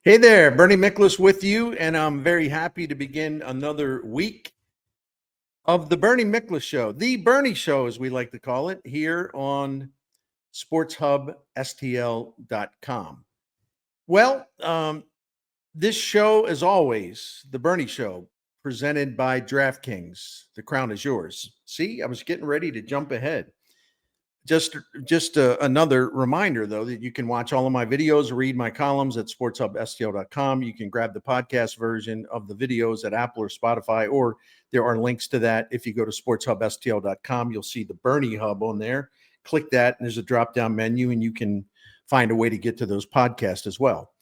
Hey there, Bernie Miklasz with you, and I'm very happy to begin another week of the Bernie Miklasz Show, the Bernie Show, as we like to call it, here on SportsHubSTL.com. Well, this show, as always, the Bernie Show, presented by DraftKings. The crown is yours. See, I was getting ready to jump ahead. Just another reminder, though, that you can watch all of my videos, read my columns at sportshubstl.com. You can grab the podcast version of the videos at Apple or Spotify, or there are links to that. If you go to sportshubstl.com, you'll see the Bernie Hub on there. Click that, and there's a drop-down menu, and you can find a way to get to those podcasts as well.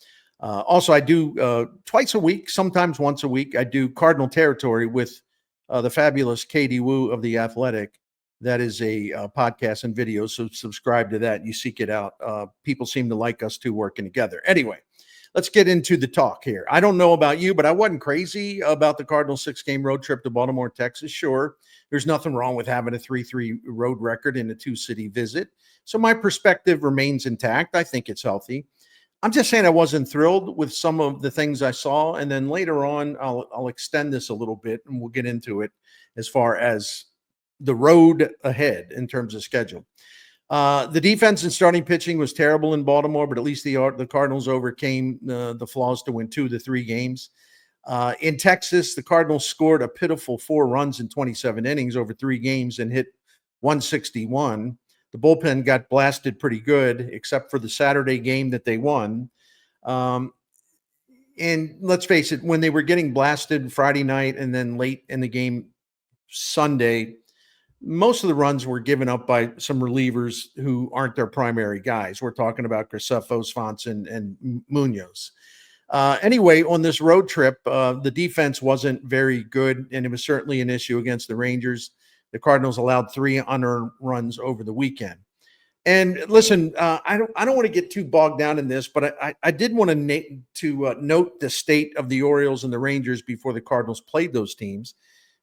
Also, I do twice a week, sometimes once a week, I do Cardinal Territory with the fabulous Katie Wu of The Athletic. That is a podcast and video, so subscribe to that. You seek it out. People seem to like us two working together. Anyway, let's get into the talk here. I don't know about you, but I wasn't crazy about the Cardinals' 6-game road trip to Baltimore, Texas. Sure, there's nothing wrong with having a 3-3 road record in a two-city visit. So my perspective remains intact. I think it's healthy. I'm just saying I wasn't thrilled with some of the things I saw. And then later on, I'll extend this a little bit, and we'll get into it as far as the road ahead in terms of schedule. The defense and starting pitching was terrible in Baltimore, but at least the Cardinals overcame the flaws to win 2 of the 3 games. In Texas, the Cardinals scored a pitiful 4 runs in 27 innings over 3 games and hit 161. The bullpen got blasted pretty good, except for the Saturday game that they won. And let's face it, when they were getting blasted Friday night and then late in the game Sunday, most of the runs were given up by some relievers who aren't their primary guys. We're talking about Graceffo, Swanson, and Munoz. Anyway, on this road trip, the defense wasn't very good, and it was certainly an issue against the Rangers. The Cardinals allowed 3 unearned runs over the weekend. And listen, I don't want to get too bogged down in this, but I did want to note the state of the Orioles and the Rangers before the Cardinals played those teams.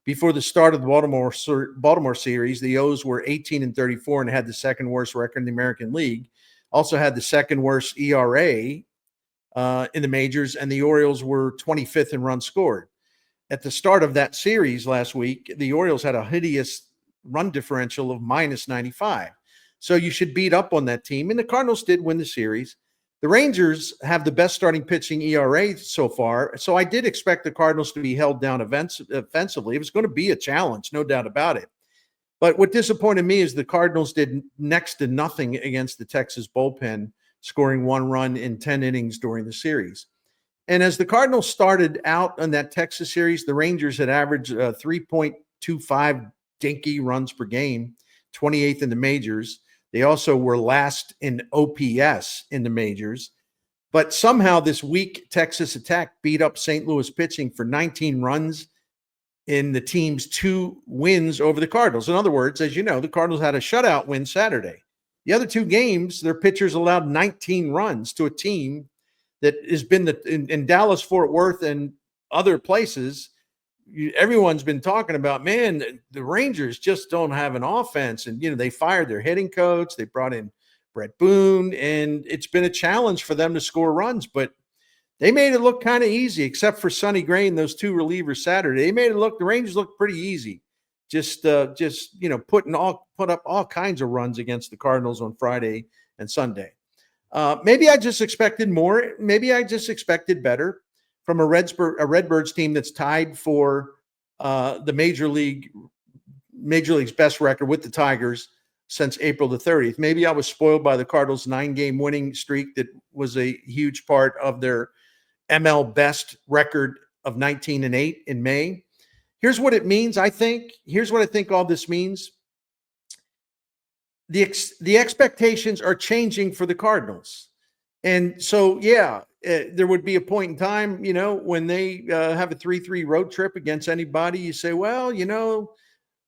Before the start of the Baltimore series, the O's were 18-34 and had the second worst record in the American League. Also had the second worst ERA in the majors, and the Orioles were 25th in runs scored. At the start of that series last week, the Orioles had a hideous run differential of -95. So you should beat up on that team, and the Cardinals did win the series. The Rangers have the best starting pitching ERA so far, so I did expect the Cardinals to be held down offensively. It was going to be a challenge, no doubt about it. But what disappointed me is the Cardinals did next to nothing against the Texas bullpen, scoring 1 run in 10 innings during the series. And as the Cardinals started out on that Texas series, the Rangers had averaged 3.25 dinky runs per game, 28th in the majors. They also were last in OPS in the majors. But somehow this weak Texas attack beat up St. Louis pitching for 19 runs in the team's 2 wins over the Cardinals. In other words, as you know, the Cardinals had a shutout win Saturday. The other 2 games, their pitchers allowed 19 runs to a team that has been in Dallas, Fort Worth, and other places. Everyone's been talking about, man, the Rangers just don't have an offense. And, they fired their hitting coach. They brought in Brett Boone, and it's been a challenge for them to score runs. But they made it look kind of easy, except for Sonny Gray and those 2 relievers Saturday. The Rangers looked pretty easy. Just put up all kinds of runs against the Cardinals on Friday and Sunday. Maybe I just expected more. Maybe I just expected better from a Redbirds team that's tied for the Major League's best record with the Tigers since April the 30th. Maybe I was spoiled by the Cardinals' 9-game winning streak that was a huge part of their ML best record of 19-8 in May. Here's what it means, I think. Here's what I think all this means. The expectations are changing for the Cardinals. And so, there would be a point in time, when they have a 3-3 road trip against anybody, you say, well,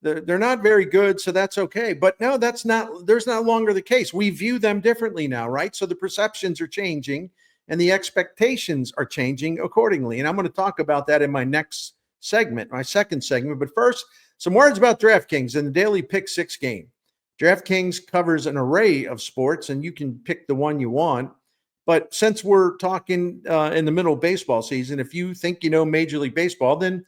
they're not very good, so that's okay. But no, there's no longer the case. We view them differently now, right? So the perceptions are changing and the expectations are changing accordingly. And I'm going to talk about that in my next segment, my second segment. But first, some words about DraftKings and the Daily Pick 6 game. DraftKings covers an array of sports, and you can pick the one you want. But since we're talking in the middle of baseball season, if you think you know Major League Baseball, then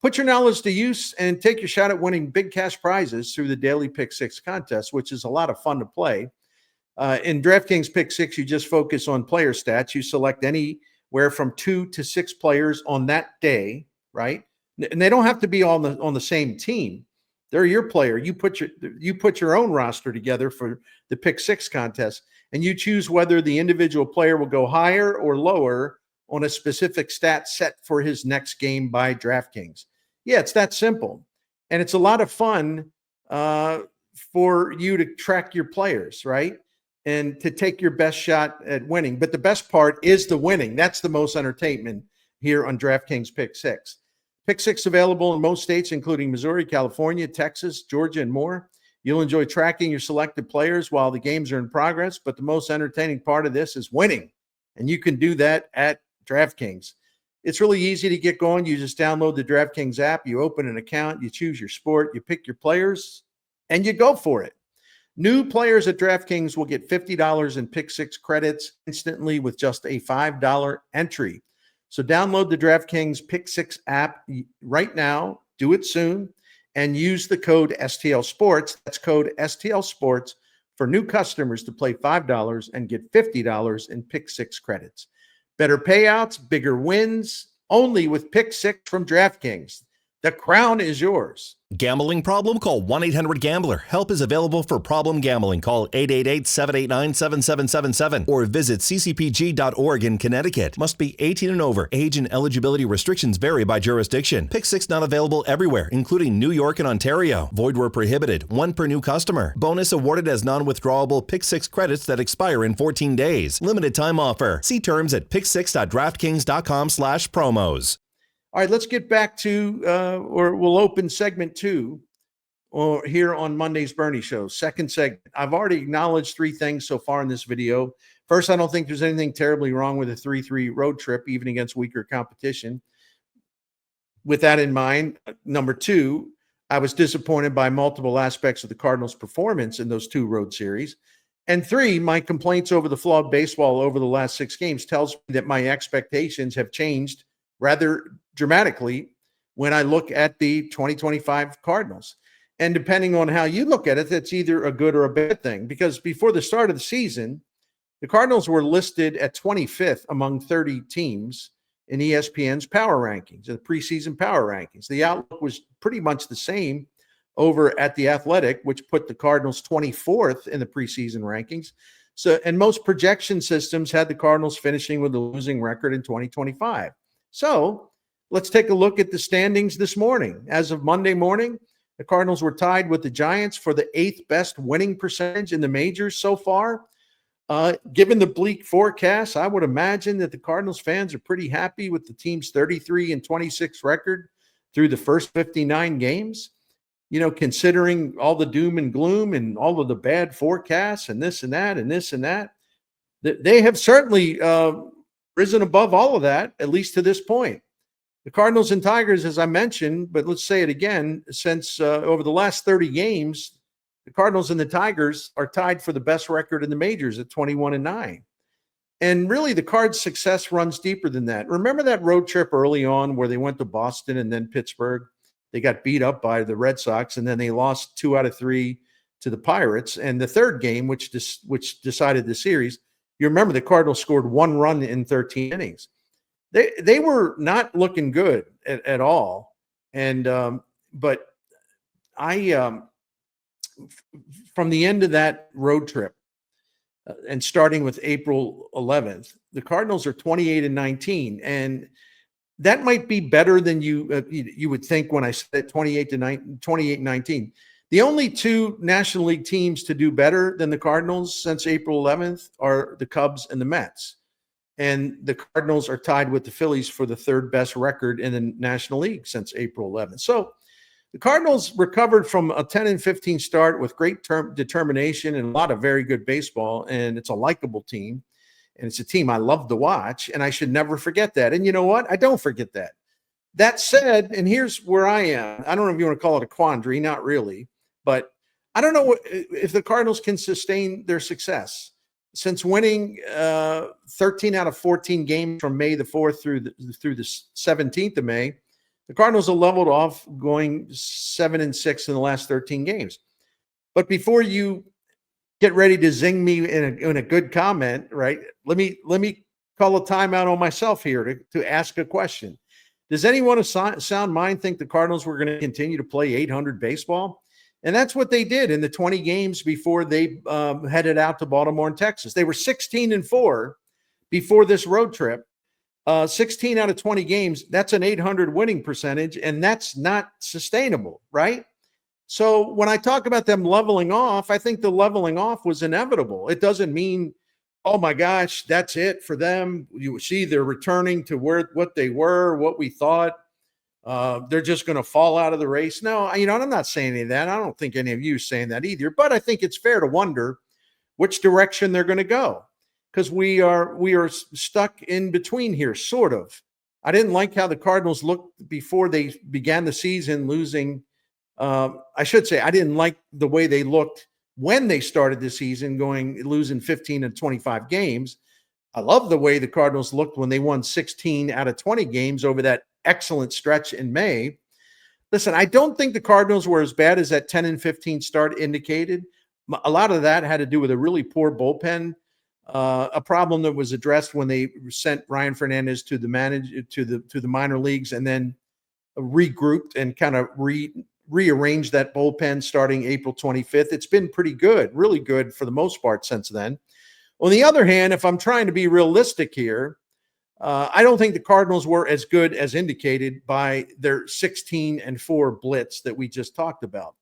put your knowledge to use and take your shot at winning big cash prizes through the daily Pick Six contest, which is a lot of fun to play. In DraftKings Pick Six, you just focus on player stats. You select anywhere from 2 to 6 players on that day, right? And they don't have to be on the same team. They're your player. You put your own roster together for the Pick Six contest, and you choose whether the individual player will go higher or lower on a specific stat set for his next game by DraftKings. Yeah, it's that simple, and it's a lot of fun for you to track your players, right? And to take your best shot at winning. But the best part is the winning. That's the most entertainment here on DraftKings Pick Six. Pick Six available in most states, including Missouri, California, Texas, Georgia, and more. You'll enjoy tracking your selected players while the games are in progress, but the most entertaining part of this is winning. And you can do that at DraftKings. It's really easy to get going. You just download the DraftKings app, you open an account, you choose your sport, you pick your players, and you go for it. New players at DraftKings will get $50 in Pick Six credits instantly with just a $5 entry. So download the DraftKings Pick Six app right now. Do it soon and use the code STL Sports. That's code STL Sports for new customers to play $5 and get $50 in Pick Six credits. Better payouts, bigger wins, only with Pick Six from DraftKings. The crown is yours. Gambling problem? Call 1-800-GAMBLER. Help is available for problem gambling. Call 888-789-7777 or visit ccpg.org in Connecticut. Must be 18 and over. Age and eligibility restrictions vary by jurisdiction. Pick Six not available everywhere, including New York and Ontario. Void where prohibited. One per new customer. Bonus awarded as non-withdrawable Pick Six credits that expire in 14 days. Limited time offer. See terms at picksix.draftkings.com/promos. All right, let's get back to, or we'll open segment 2 here on Monday's Bernie Show. Second segment. I've already acknowledged 3 things so far in this video. First, I don't think there's anything terribly wrong with a 3-3 road trip, even against weaker competition. With that in mind, number 2, I was disappointed by multiple aspects of the Cardinals' performance in those 2 road series. And 3, my complaints over the flawed baseball over the last 6 games tells me that my expectations have changed rather dramatically when I look at the 2025 Cardinals. And depending on how you look at it, that's either a good or a bad thing, because before the start of the season, the Cardinals were listed at 25th among 30 teams in ESPN's power rankings, the preseason power rankings. The outlook was pretty much the same over at The Athletic, which put the Cardinals 24th in the preseason rankings. So, and most projection systems had the Cardinals finishing with a losing record in 2025. So let's take a look at the standings this morning. As of Monday morning, the Cardinals were tied with the Giants for the 8th best winning percentage in the majors so far. Given the bleak forecast, I would imagine that the Cardinals fans are pretty happy with the team's 33-26 record through the first 59 games. You know, considering all the doom and gloom and all of the bad forecasts and this and that and this and that, they have certainly risen above all of that, at least to this point. The Cardinals and Tigers, as I mentioned, but let's say it again, since over the last 30 games, the Cardinals and the Tigers are tied for the best record in the majors at 21-9. And really, the Cards' success runs deeper than that. Remember that road trip early on where they went to Boston and then Pittsburgh? They got beat up by the Red Sox, and then they lost 2 out of 3 to the Pirates. And the third game, which decided the series, you remember the Cardinals scored 1 run in 13 innings. They were not looking good at all. And but I from the end of that road trip and starting with April 11th, the Cardinals are 28-19, and that might be better than you would think when I said 28-19. The only 2 National League teams to do better than the Cardinals since April 11th are the Cubs and the Mets. And the Cardinals are tied with the Phillies for the 3rd best record in the National League since April 11th. So the Cardinals recovered from a 10-15 start with great determination and a lot of very good baseball. And it's a likable team. And it's a team I love to watch. And I should never forget that. And you know what? I don't forget that. That said, and here's where I am. I don't know if you want to call it a quandary. Not really. But I don't know if the Cardinals can sustain their success. since winning 13 out of 14 games from May the 4th through the 17th of May, the Cardinals have leveled off, going 7-6 in the last 13 games. But before you get ready to zing me in a good comment, right? Let me call a timeout on myself here to ask a question. Does anyone of sound mind think the Cardinals were going to continue to play 800 baseball? And that's what they did in the 20 games before they headed out to Baltimore and Texas. They were 16-4 before this road trip. 16 out of 20 games, that's an 800 winning percentage, and that's not sustainable, right? So when I talk about them leveling off, I think the leveling off was inevitable. It doesn't mean, oh my gosh, that's it for them. You see, they're returning to what they were, what we thought. They're just going to fall out of the race. No, I'm not saying any of that. I don't think any of you are saying that either. But I think it's fair to wonder which direction they're going to go, because we are stuck in between here, sort of. I didn't like how the Cardinals looked before they began the season, losing. I should say I didn't like the way they looked when they started the season, losing 15 and 25 games. I love the way the Cardinals looked when they won 16 out of 20 games over that excellent stretch in May. Listen, I don't think the Cardinals were as bad as that 10-15 start indicated. A lot of that had to do with a really poor bullpen, a problem that was addressed when they sent Ryan Fernandez to the minor leagues, and then regrouped and kind of rearranged that bullpen starting April 25th. It's been pretty good, really good for the most part since then. On the other hand, if I'm trying to be realistic here, I don't think the Cardinals were as good as indicated by their 16-4 blitz that we just talked about,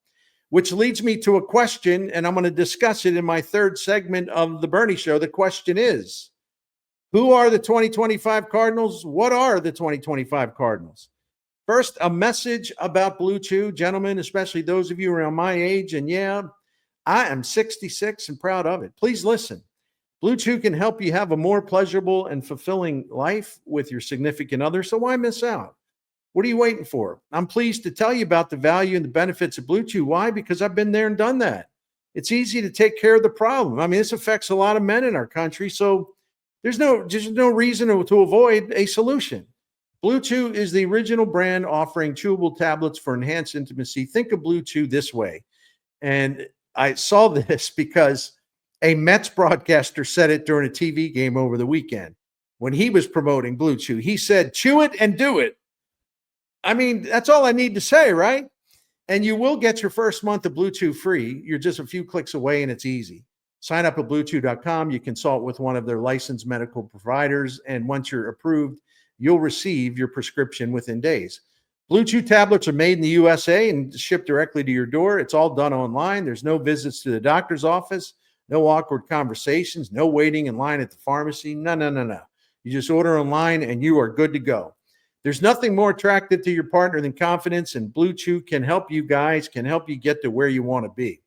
which leads me to a question, and I'm going to discuss it in my third segment of the Bernie Show. The question is, who are the 2025 Cardinals? What are the 2025 Cardinals? First, a message about Blue Chew, gentlemen, especially those of you around my age. And yeah, I am 66 and proud of it. Please listen. Blue Chew can help you have a more pleasurable and fulfilling life with your significant other. So why miss out? What are you waiting for? I'm pleased to tell you about the value and the benefits of Blue Chew. Why? Because I've been there and done that. It's easy to take care of the problem. I mean, this affects a lot of men in our country. So there's no reason to avoid a solution. Blue Chew is the original brand offering chewable tablets for enhanced intimacy. Think of Blue Chew this way. And I saw this because a Mets broadcaster said it during a TV game over the weekend when he was promoting Blue Chew. He said, chew it and do it. I mean, that's all I need to say, right? And you will get your first month of Blue Chew free. You're just a few clicks away, and it's easy. Sign up at BlueChew.com. You consult with one of their licensed medical providers, and once you're approved, you'll receive your prescription within days. Blue Chew tablets are made in the USA and shipped directly to your door. It's all done online. There's no visits to the doctor's office, no awkward conversations, no waiting in line at the pharmacy. No. You just order online and you are good to go. There's nothing more attractive to your partner than confidence, and Blue Chew can help you get to where you want to be.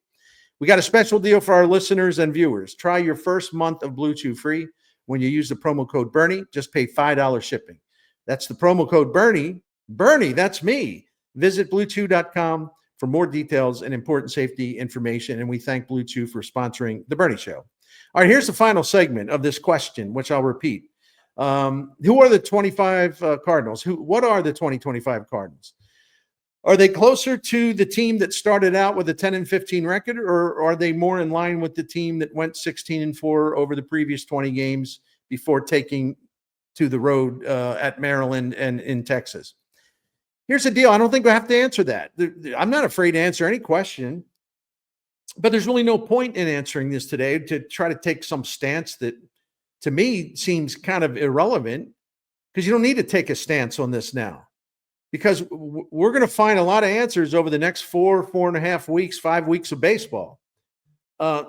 We got a special deal for our listeners and viewers. Try your first month of Blue Chew free when you use the promo code Bernie. Just pay $5 shipping. That's the promo code Bernie. Bernie, that's me. Visit BlueChew.com for more details and important safety information. And we thank Blue Chew for sponsoring the Bernie Show. All right, here's the final segment of this question, which I'll repeat. Who are the 25 Cardinals? What are the 2025 Cardinals? Are they closer to the team that started out with a 10-15 record, or are they more in line with the team that went 16-4 over the previous 20 games before taking to the road at Maryland and in Texas? Here's the deal. I don't think I have to answer that. I'm not afraid to answer any question, but there's really no point in answering this today to try to take some stance that to me seems kind of irrelevant, because you don't need to take a stance on this now, because we're going to find a lot of answers over the next 4.5 weeks, 5 weeks of baseball.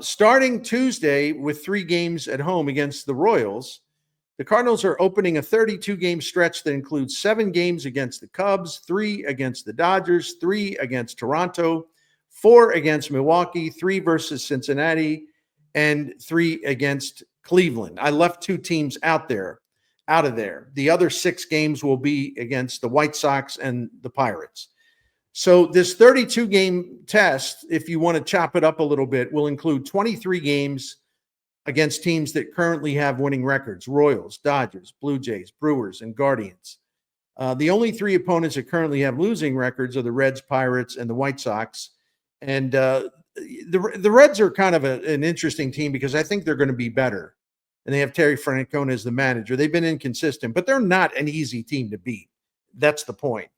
Starting Tuesday with 3 games at home against the Royals, the Cardinals are opening a 32-game stretch that includes 7 games against the Cubs, 3 against the Dodgers, 3 against Toronto, 4 against Milwaukee, 3 versus Cincinnati, and 3 against Cleveland. I left 2 teams out of there. The other 6 games will be against the White Sox and the Pirates. So this 32-game test, if you want to chop it up a little bit, will include 23 games against teams that currently have winning records: Royals, Dodgers, Blue Jays, Brewers, and Guardians. The only 3 opponents that currently have losing records are the Reds, Pirates, and the White Sox. And the Reds are kind of an interesting team because I think they're going to be better. And they have Terry Francona as the manager. They've been inconsistent, but they're not an easy team to beat. That's the point.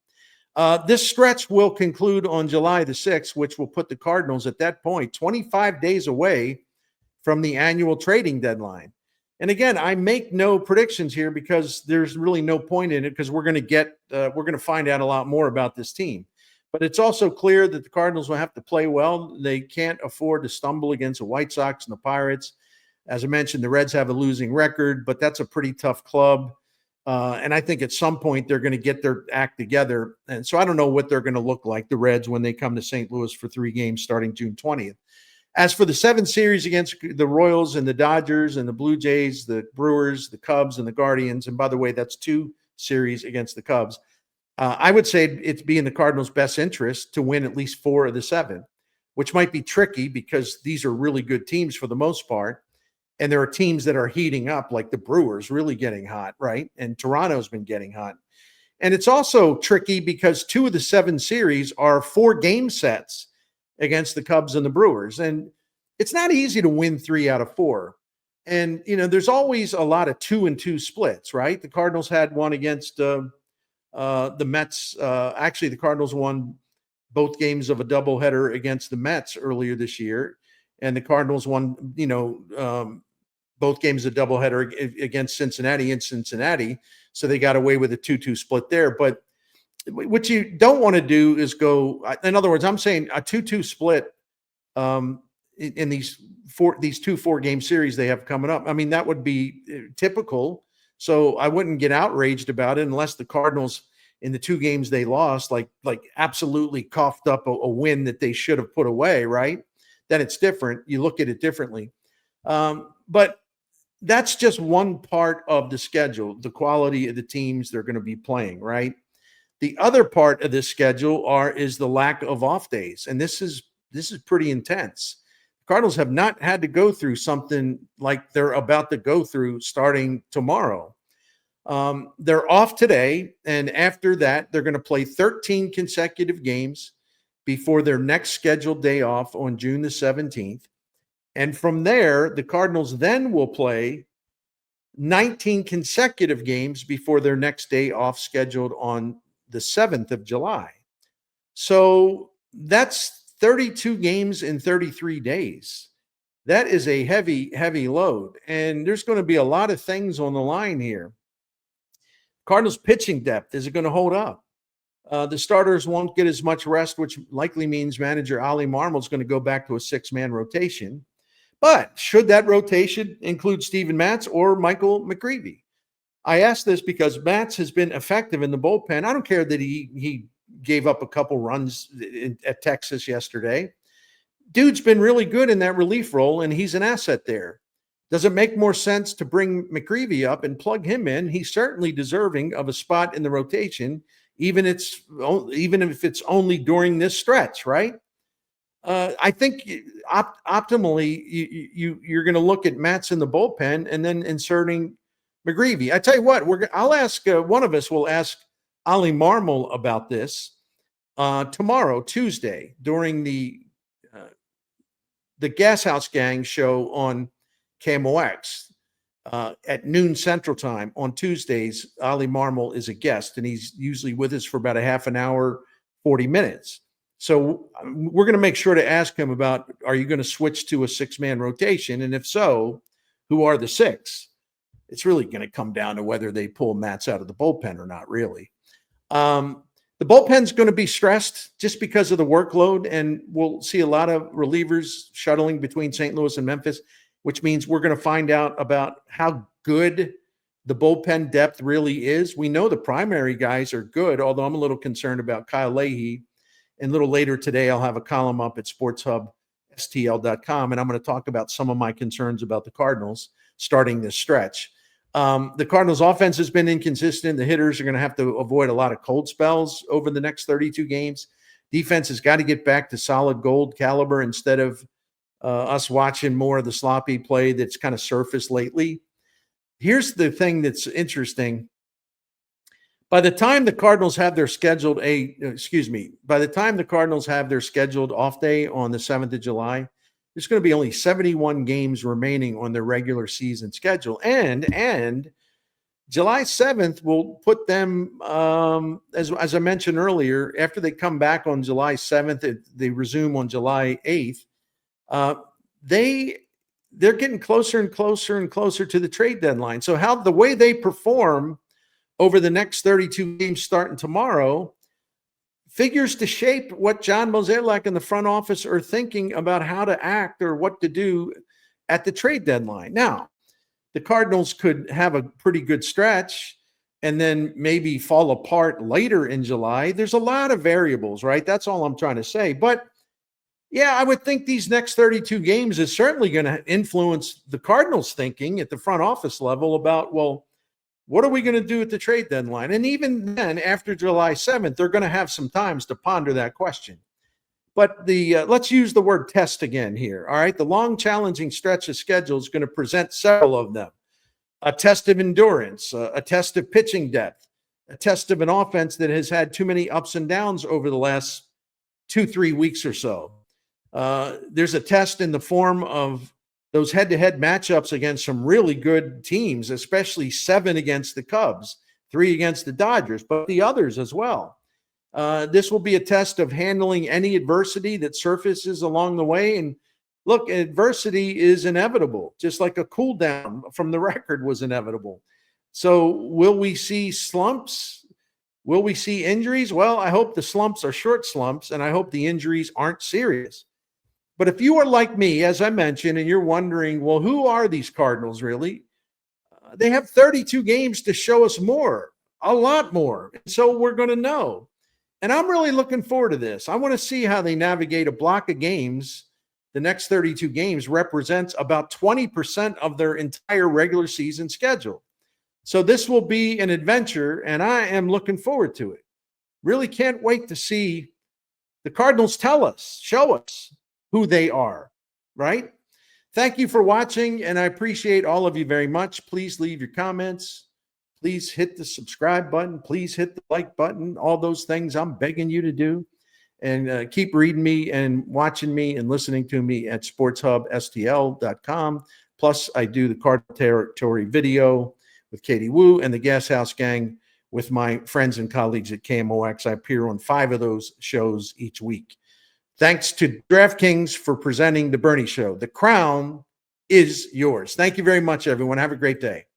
This stretch will conclude on July the 6th, which will put the Cardinals at that point 25 days away from the annual trading deadline. And again, I make no predictions here because there's really no point in it because we're going to find out a lot more about this team. But it's also clear that the Cardinals will have to play well. They can't afford to stumble against the White Sox and the Pirates. As I mentioned, the Reds have a losing record, but that's a pretty tough club. And I think at some point they're going to get their act together. And so I don't know what they're going to look like, the Reds, when they come to St. Louis for 3 games starting June 20th. As for the 7 series against the Royals and the Dodgers and the Blue Jays, the Brewers, the Cubs, and the Guardians, and by the way, that's 2 series against the Cubs, I would say it's be in the Cardinals' best interest to win at least 4 of the 7, which might be tricky because these are really good teams for the most part. And there are teams that are heating up, like the Brewers really getting hot, right? And Toronto's been getting hot. And it's also tricky because 2 of the 7 series are 4-game sets against the Cubs and the Brewers. And it's not easy to win 3 out of 4. And, there's always a lot of 2-2 splits, right? The Cardinals had one against the Mets. Actually, the Cardinals won both games of a doubleheader against the Mets earlier this year. And the Cardinals won, both games of doubleheader against Cincinnati in Cincinnati. So they got away with a 2-2 split there. But what you don't want to do is go, in other words, I'm saying a 2-2 split in these 2 4-game series they have coming up. I mean, that would be typical. So I wouldn't get outraged about it unless the Cardinals in the 2 games they lost, like absolutely coughed up a win that they should have put away, right? Then it's different. You look at it differently. But that's just one part of the schedule, the quality of the teams they're going to be playing, right? The other part of this schedule is the lack of off days. And this is pretty intense. Cardinals have not had to go through something like they're about to go through starting tomorrow. They're off today, and after that, they're going to play 13 consecutive games before their next scheduled day off on June the 17th. And from there, the Cardinals then will play 19 consecutive games before their next day off scheduled on the 7th of July. So that's 32 games in 33 days. That is a heavy, heavy load. And there's going to be a lot of things on the line here. Cardinals pitching depth, is it going to hold up? The starters won't get as much rest, which likely means manager Oli Marmol is going to go back to a 6-man rotation. But should that rotation include Steven Matz or Michael McGreevy? I ask this because Matz has been effective in the bullpen. I don't care that he gave up a couple runs at Texas yesterday. Dude's been really good in that relief role, and he's an asset there. Does it make more sense to bring McGreevy up and plug him in? He's certainly deserving of a spot in the rotation, even if it's only during this stretch, right? I think optimally you're going to look at Matz in the bullpen and then inserting McGreevy. I tell you what, I'll ask one of us will ask Oli Marmol about this tomorrow, Tuesday, during the Gas House Gang show on KMOX at noon Central Time on Tuesdays. Oli Marmol is a guest, and he's usually with us for about a half an hour, 40 minutes. So we're going to make sure to ask him about, are you going to switch to a 6-man rotation? And if so, who are the 6? It's really going to come down to whether they pull Matz out of the bullpen or not, really. The bullpen's going to be stressed just because of the workload, and we'll see a lot of relievers shuttling between St. Louis and Memphis, which means we're going to find out about how good the bullpen depth really is. We know the primary guys are good, although I'm a little concerned about Kyle Leahy. And a little later today, I'll have a column up at sportshubstl.com, and I'm going to talk about some of my concerns about the Cardinals starting this stretch. The Cardinals' offense has been inconsistent. The hitters are going to have to avoid a lot of cold spells over the next 32 games. Defense has got to get back to solid gold caliber instead of us watching more of the sloppy play that's kind of surfaced lately. Here's the thing that's interesting. By the time the Cardinals have their scheduled by the time the Cardinals have their scheduled off day on the 7th of July, there's going to be only 71 games remaining on their regular season schedule. And July 7th will put them, as I mentioned earlier, after they come back on July 7th, they resume on July 8th. They're getting closer and closer and closer to the trade deadline. So the way they perform over the next 32 games starting tomorrow figures to shape what John Mozeliak and the front office are thinking about how to act or what to do at the trade deadline. Now, the Cardinals could have a pretty good stretch and then maybe fall apart later in July. There's a lot of variables, right? That's all I'm trying to say. But yeah, I would think these next 32 games is certainly going to influence the Cardinals' thinking at the front office level about, well, what are we going to do at the trade deadline? And even then, after July 7th, they're going to have some times to ponder that question. But let's use the word test again here. All right. The long, challenging stretch of schedule is going to present several of them. A test of endurance, a test of pitching depth, a test of an offense that has had too many ups and downs over the last 2-3 weeks or so. There's a test in the form of those head-to-head matchups against some really good teams, especially 7 against the Cubs, 3 against the Dodgers, but the others as well. This will be a test of handling any adversity that surfaces along the way. And look, adversity is inevitable, just like a cool down from the record was inevitable. So will we see slumps? Will we see injuries? Well, I hope the slumps are short slumps, and I hope the injuries aren't serious. But if you are like me, as I mentioned, and you're wondering, well, who are these Cardinals really? They have 32 games to show us more, a lot more. And so we're going to know. And I'm really looking forward to this. I want to see how they navigate a block of games. The next 32 games represents about 20% of their entire regular season schedule. So this will be an adventure, and I am looking forward to it. Really can't wait to see the Cardinals show us who they are, right? Thank you for watching, and I appreciate all of you very much. Please leave your comments. Please hit the subscribe button. Please hit the like button. All those things I'm begging you to do. And keep reading me and watching me and listening to me at sportshubstl.com. Plus, I do the Cardinal Territory video with Katie Wu and the Gas House Gang with my friends and colleagues at KMOX. I appear on 5 of those shows each week. Thanks to DraftKings for presenting The Bernie Show. The crown is yours. Thank you very much, everyone. Have a great day.